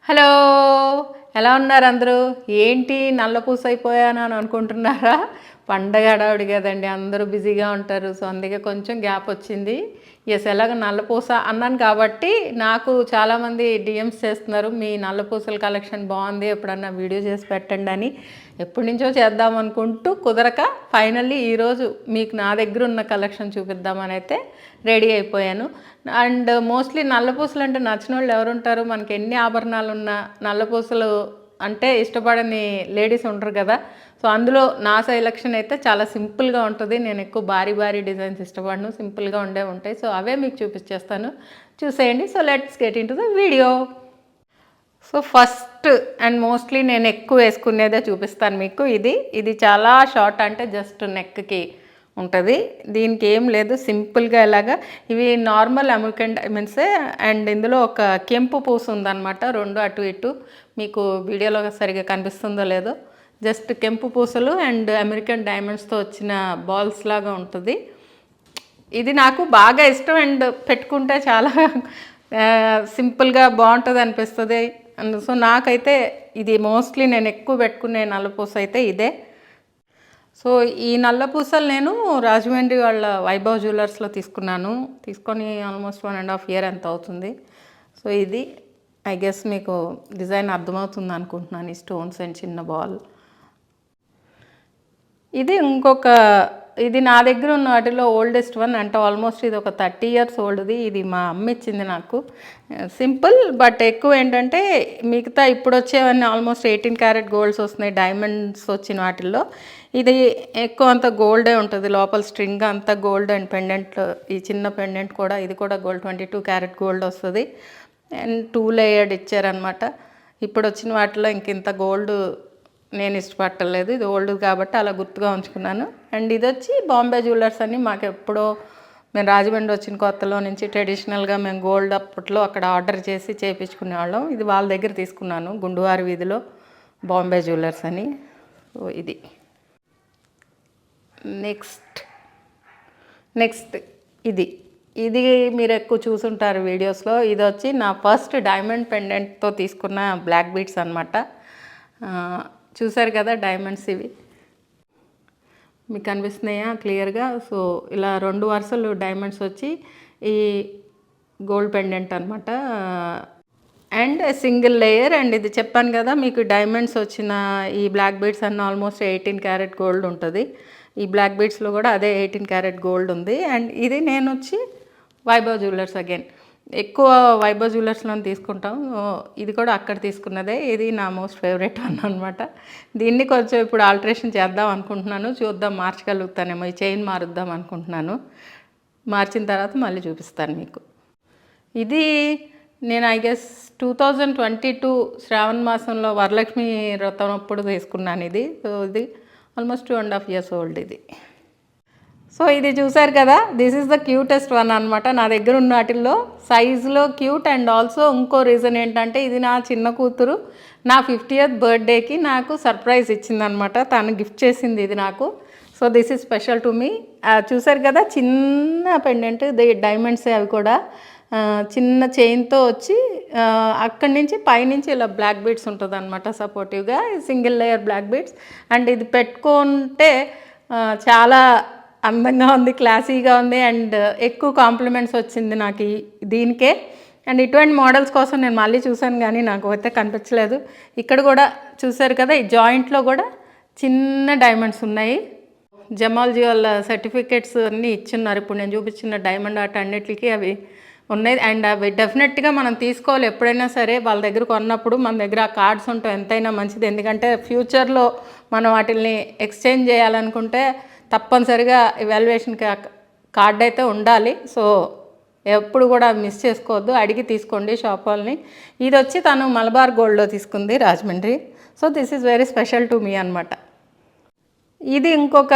Hello! ఎలా ఉన్నారు అందరూ? ఏంటి నల్లపూస అయిపోయాను అని అనుకుంటున్నారా? పండగ హడావుడి కదండీ! అందరూ బిజీగా ఉంటారు. సో, అందుకే కొంచెం గ్యాప్ వచ్చింది. ఎలాగో నల్లపూస అన్నాను కాబట్టి నాకు చాలామంది డీఎమ్స్ చేస్తున్నారు. మీ నల్లపూసల కలెక్షన్ బాగుంది. ఎప్పుడన్నా వీడియో చేసి పెట్టండి అని. ఎప్పటినుంచో చేద్దాం అనుకుంటూ కుదరక ఫైనల్లీ ఈరోజు మీకు నా దగ్గర ఉన్న కలెక్షన్ చూపిద్దామని అయితే రెడీ అయిపోయాను. అండ్ మోస్ట్లీ నల్లపూసలు అంటే నచ్చిన వాళ్ళు ఎవరుంటారు? మనకి ఎన్ని ఆభరణాలు ఉన్నా నల్లపూసలు అంటే ఇష్టపడని లేడీస్ ఉంటారు కదా. సో అందులో నా సెలెక్షన్ అయితే చాలా సింపుల్గా ఉంటుంది. నేను ఎక్కువ భారీ భారీ డిజైన్స్ ఇష్టపడను, సింపుల్గా ఉంటాయి. సో అవే మీకు చూపించేస్తాను, చూసేయండి. So let's get in to the video. So first and mostly నేను ఎక్కువ వేసుకునేదే చూపిస్తాను మీకు. ఇది చాలా షార్ట్, అంటే జస్ట్ నెక్కి ఉంటుంది. దీనికి ఏం లేదు, సింపుల్గా ఇలాగా ఇవి నార్మల్ అమెరికన్ డైమండ్సే. అండ్ ఇందులో ఒక కెంపు పూసు ఉందన్నమాట, రెండు అటు ఇటు. మీకు వీడియోలో సరిగా కనిపిస్తుందో లేదో, జస్ట్ కెంపు పూసలు అండ్ అమెరికన్ డైమండ్స్తో వచ్చిన బాల్స్ లాగా ఉంటుంది. ఇది నాకు బాగా ఇష్టం అండ్ పెట్టుకుంటే చాలా సింపుల్గా బాగుంటుంది అనిపిస్తుంది. అండ్ సో నాకైతే ఇది మోస్ట్లీ నేను ఎక్కువ పెట్టుకునే నల్లపూస అయితే ఇదే. సో ఈ నల్లపూసలు నేను రాజమండ్రి వాళ్ళ వైభవ్ జ్యువెలర్స్లో తీసుకొని ఆల్మోస్ట్ 1.5 years ఎంత అవుతుంది. సో ఇది ఐ గెస్ మీకు డిజైన్ అర్థమవుతుంది అనుకుంటున్నాను. ఈ స్టోన్స్ అండ్ చిన్న బాల్. ఇది నా దగ్గర ఉన్న వాటిలో ఓల్డెస్ట్ వన్, అంటే ఆల్మోస్ట్ ఇది ఒక 30 years ఓల్డ్ది. ఇది మా అమ్మ ఇచ్చింది నాకు. సింపుల్ బట్ ఎక్కువ ఏంటంటే మిగతా ఇప్పుడు వచ్చేవన్నీ ఆల్మోస్ట్ 18 karat గోల్డ్స్ వస్తున్నాయి, డైమండ్స్ వచ్చిన వాటిల్లో. ఇది ఎక్కువ అంతా గోల్డే ఉంటుంది, లోపల స్ట్రింగ్ అంతా గోల్డ్ అండ్ పెండెంట్, ఈ చిన్న పెండెంట్ కూడా ఇది కూడా గోల్డ్, 22 karat గోల్డ్ వస్తుంది. అండ్ 2 layered ఇచ్చారనమాట. ఇప్పుడు వచ్చిన వాటిలో ఇంత గోల్డ్ నేను ఇష్టపట్టలేదు, ఇది ఓల్డ్ కాబట్టి అలా గుర్తుగా ఉంచుకున్నాను. అండ్ ఇది వచ్చి బాంబే జ్యువెలర్స్ అని, మాకు ఎప్పుడో మేము రాజమండ్రి వచ్చిన కొత్తలో నుంచి ట్రెడిషనల్గా మేము గోల్డ్ అప్పట్లో అక్కడ ఆర్డర్ చేసి చేయించుకునేవాళ్ళం. ఇది వాళ్ళ దగ్గర తీసుకున్నాను, గుండువారి వీధిలో బాంబే జ్యువెలర్స్ అని. సో ఇది నెక్స్ట్ ఇది మీరు ఎక్కువ చూసుంటారు వీడియోస్లో. ఇది వచ్చి నా ఫస్ట్ డైమండ్ పెండెంట్తో తీసుకున్న బ్లాక్ బీడ్స్ అనమాట. చూసారు కదా డైమండ్స్, ఇవి మీకు కనిపిస్తున్నాయా క్లియర్గా? సో ఇలా 2 వరుసలు డైమండ్స్ వచ్చి ఈ గోల్డ్ పెండెంట్ అనమాట. And single layer. అండ్ ఇది చెప్పాను కదా మీకు, డైమండ్స్ వచ్చిన ఈ బ్లాక్ బీడ్స్ అన్న ఆల్మోస్ట్ 18 karat గోల్డ్ ఉంటుంది. ఈ బ్లాక్ బీడ్స్లో కూడా అదే 18 karat గోల్డ్ ఉంది. అండ్ ఇది నేను వచ్చి వైభవ్ జ్యువెలర్స్, అగైన్ ఎక్కువ వైభవ్ జ్యువెలర్స్లో తీసుకుంటాం. ఇది కూడా అక్కడ తీసుకున్నదే. ఇది నా మోస్ట్ ఫేవరెట్ వన్ అనమాట. దీన్ని కొంచెం ఇప్పుడు ఆల్టరేషన్ చేద్దాం అనుకుంటున్నాను, చూద్దాం మార్చగలుగుతానేమో. ఈ చైన్ మారుద్దాం అనుకుంటున్నాను, మార్చిన తర్వాత మళ్ళీ చూపిస్తాను మీకు. ఇది నేను ఐ గెస్ 2022 శ్రావణ మాసంలో వరలక్ష్మి వ్రతం అప్పుడు తీసుకున్నాను ఇది. సో ఇది ఆల్మోస్ట్ 2.5 years ఓల్డ్ ఇది. సో ఇది చూసారు కదా, this is the cutest one అనమాట నా దగ్గర ఉన్న వాటిల్లో. సైజులో క్యూట్. అండ్ ఆల్సో ఇంకో రీజన్ ఏంటంటే, ఇది నా చిన్న కూతురు నా 50th బర్త్డేకి నాకు సర్ప్రైజ్ ఇచ్చిందనమాట. తను గిఫ్ట్ చేసింది ఇది నాకు. So this is special to me. చూసారు కదా చిన్న పెండెంట్, డైమండ్సే అవి కూడా. చిన్న చైన్తో వచ్చి అక్కడి నుంచి పైనుంచి ఇలా బ్లాక్ బీడ్స్ ఉంటుంది అనమాట సపోర్టివ్గా, single layer black beads. And ఇది పెట్టుకుంటే చాలా అందంగా ఉంది, క్లాసీగా ఉంది. అండ్ ఎక్కువ కాంప్లిమెంట్స్ వచ్చింది నాకు దీనికే. అండ్ ఇటువంటి మోడల్స్ కోసం నేను మళ్ళీ చూశాను కానీ నాకు అయితే కనిపించలేదు. ఇక్కడ కూడా చూసారు కదా, ఈ జాయింట్లో కూడా చిన్న డైమండ్స్ ఉన్నాయి. జమాల్ జ్యువెల్ సర్టిఫికేట్స్ అన్నీ ఇచ్చున్నారు. ఇప్పుడు నేను చూపించిన డైమండ్ ఆర్ట్ అన్నిటికీ అవి ఉన్నాయి. అండ్ అవి డెఫినెట్గా మనం తీసుకోవాలి ఎప్పుడైనా సరే. వాళ్ళ దగ్గర కొన్నప్పుడు మన దగ్గర ఆ కార్డ్స్ ఉంటాయి, ఎంతైనా మంచిది. ఎందుకంటే ఫ్యూచర్లో మనం వాటిని ఎక్స్చేంజ్ చేయాలనుకుంటే తప్పనిసరిగా వాల్యుయేషన్కి కార్డ్ అయితే ఉండాలి. సో ఎప్పుడు కూడా మిస్ చేసుకోవద్దు, అడిగి తీసుకోండి షాప్ వాళ్ళని. ఇది వచ్చి తను మలబార్ గోల్డ్లో తీసుకుంది, Rajahmundry. So this is very special to me అనమాట. ఇది ఇంకొక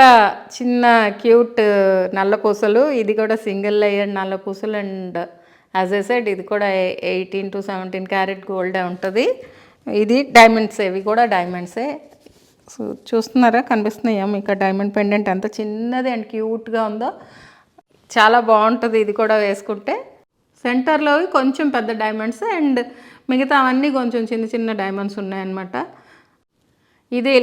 చిన్న క్యూట్ నల్లపూసలు. ఇది కూడా సింగిల్ లేయర్ నల్లపూసలు. అండ్ యాజ్ ఐ సెడ్ ఇది కూడా 18 to 17 karat గోల్డే ఉంటుంది. ఇది డైమండ్సే, ఇవి కూడా డైమండ్సే. సో చూస్తున్నారా, కనిపిస్తున్నాయా మీకు డైమండ్ పెండెంట్ ఎంత చిన్నది అండ్ క్యూట్గా ఉందో? చాలా బాగుంటుంది ఇది కూడా వేసుకుంటే. సెంటర్లో కొంచెం పెద్ద డైమండ్స్ అండ్ మిగతా అవన్నీ కొంచెం చిన్న చిన్న డైమండ్స్ ఉన్నాయన్నమాట. ఇది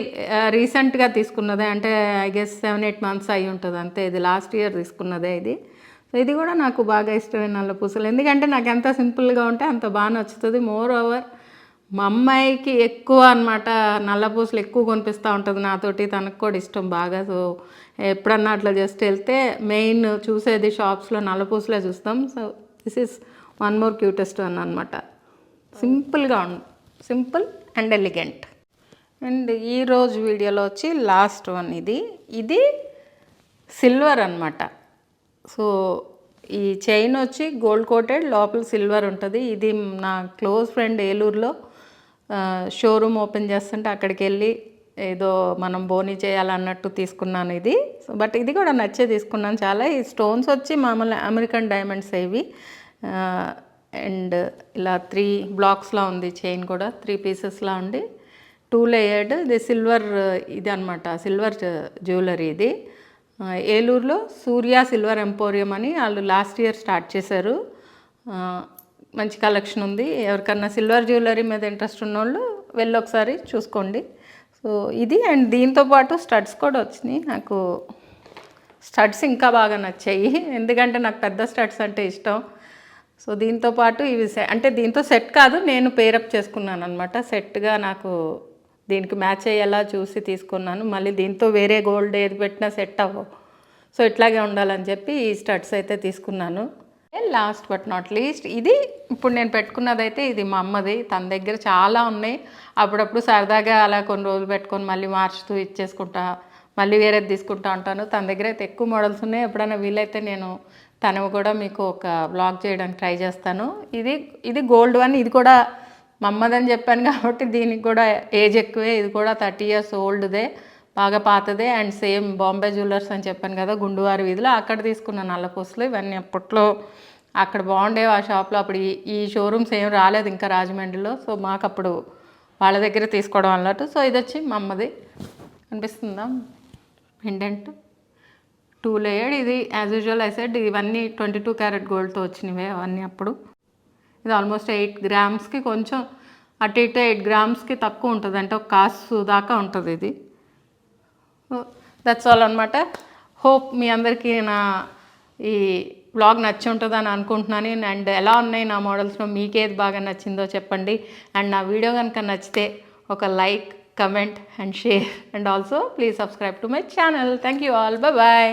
రీసెంట్గా తీసుకున్నదే, అంటే ఐ గెస్ 7-8 మంత్స్ అయి ఉంటుంది అంతే. ఇది లాస్ట్ ఇయర్ తీసుకున్నదే ఇది. సో ఇది కూడా నాకు బాగా ఇష్టమైన నల్ల పూసలు, ఎందుకంటే నాకు ఎంత సింపుల్గా ఉంటే అంత బాగా నచ్చుతుంది. మోర్ ఓవర్ మా అమ్మాయికి ఎక్కువ అనమాట నల్ల పూసలు ఎక్కువ కొనిపిస్తూ ఉంటుంది నాతోటి, తనకు కూడా ఇష్టం బాగా. సో ఎప్పుడన్నా అట్లా జస్ట్ వెళ్తే మెయిన్ చూసేది షాప్స్లో నల్ల పూసలే చూస్తాం. So this is one more cutest one అనమాట. సింపుల్గా సింపుల్ అండ్ ఎలిగెంట్. అండ్ ఈరోజు వీడియోలో వచ్చి లాస్ట్ వన్ ఇది సిల్వర్ అనమాట. సో ఈ చైన్ వచ్చి గోల్డ్ కోటెడ్, లోపల సిల్వర్ ఉంటుంది. ఇది నా క్లోజ్ ఫ్రెండ్ ఏలూరులో షోరూమ్ ఓపెన్ చేస్తుంటే అక్కడికి వెళ్ళి ఏదో మనం బోనీ చేయాలన్నట్టు తీసుకున్నాను ఇది. సో బట్ ఇది కూడా నచ్చే తీసుకున్నాను చాలా. ఈ స్టోన్స్ వచ్చి మామూలు అమెరికన్ డైమండ్స్ ఇవి. అండ్ ఇలా 3 బ్లాక్స్లా ఉంది చైన్ కూడా, 3 పీసెస్లా ఉండి 2 లేయర్డ్. ఇది సిల్వర్ ఇది అనమాట, సిల్వర్ జ్యువెలరీ ఇది. ఏలూరులో సూర్య సిల్వర్ ఎంపోరియం అని వాళ్ళు లాస్ట్ ఇయర్ స్టార్ట్ చేశారు. మంచి కలెక్షన్ ఉంది. ఎవరికన్నా సిల్వర్ జ్యువెలరీ మీద ఇంట్రెస్ట్ ఉన్నోళ్ళు వెళ్ళి ఒకసారి చూసుకోండి. సో ఇది. అండ్ దీంతోపాటు స్టడ్స్ కూడా వచ్చినాయి. నాకు స్టడ్స్ ఇంకా బాగా నచ్చాయి, ఎందుకంటే నాకు పెద్ద స్టడ్స్ అంటే ఇష్టం. సో దీంతోపాటు ఇవి అంటే దీంతో సెట్ కాదు, నేను పేరప్ చేసుకున్నాను అనమాట. సెట్గా నాకు దీనికి మ్యాచ్ అయ్యేలా చూసి తీసుకున్నాను. మళ్ళీ దీంతో వేరే గోల్డ్ ఏది పెట్టినా సెట్ అవ్వవు. సో ఇట్లాగే ఉండాలని చెప్పి ఈ స్టడ్స్ అయితే తీసుకున్నాను. లాస్ట్ బట్ నాట్ లీస్ట్ ఇది ఇప్పుడు నేను పెట్టుకున్నదైతే ఇది మా అమ్మది. తన దగ్గర చాలా ఉన్నాయి. అప్పుడప్పుడు సరదాగా అలా కొన్ని రోజులు పెట్టుకొని మళ్ళీ మార్చుతూ ఇచ్చేసుకుంటా, మళ్ళీ వేరేది తీసుకుంటా ఉంటాను. తన దగ్గర అయితే ఎక్కువ మోడల్స్ ఉన్నాయి. ఎప్పుడైనా వీలైతే నేను తనవి కూడా మీకు ఒక బ్లాగ్ చేయడానికి ట్రై చేస్తాను. ఇది గోల్డ్ వన్. ఇది కూడా మా అమ్మదని చెప్పాను కాబట్టి దీనికి కూడా ఏజ్ ఎక్కువే. ఇది కూడా 30 years ఓల్డ్దే, బాగా పాతదే. అండ్ సేమ్ బాంబే జ్యువెలర్స్ అని చెప్పాను కదా గుండువారి వీధిలో, అక్కడ తీసుకున్న నల్ల పూసలు. ఇవన్నీ అప్పట్లో అక్కడ బాగుండేవి ఆ షాప్లో. అప్పుడు ఈ షోరూమ్స్ ఏం రాలేదు ఇంకా రాజమండ్రిలో. సో మాకు అప్పుడు వాళ్ళ దగ్గర తీసుకోవడం అన్నట్టు. సో ఇది వచ్చి మా అమ్మది. అనిపిస్తుందా పెండెంట్ 2 లేయర్డ్. ఇది యాజ్ యూజువల్ ఐ సెడ్ ఇవన్నీ 22 క్యారెట్ గోల్డ్తో వచ్చినవే అవన్నీ అప్పుడు. ఇది ఆల్మోస్ట్ 8 grams కొంచెం అటు ఇటు 8 grams తక్కువ ఉంటుంది, అంటే ఒక కాసు దాకా ఉంటుంది ఇది. దట్స్ ఆల్ అనమాట. హోప్ మీ అందరికీ నా ఈ బ్లాగ్ నచ్చి ఉంటుందని అనుకుంటున్నాను. అండ్ ఎలా ఉన్నాయి నా మోడల్స్లో మీకేది బాగా నచ్చిందో చెప్పండి. అండ్ నా వీడియో కనుక నచ్చితే ఒక like, comment and share. And also please subscribe to my channel. Thank you all. Bye.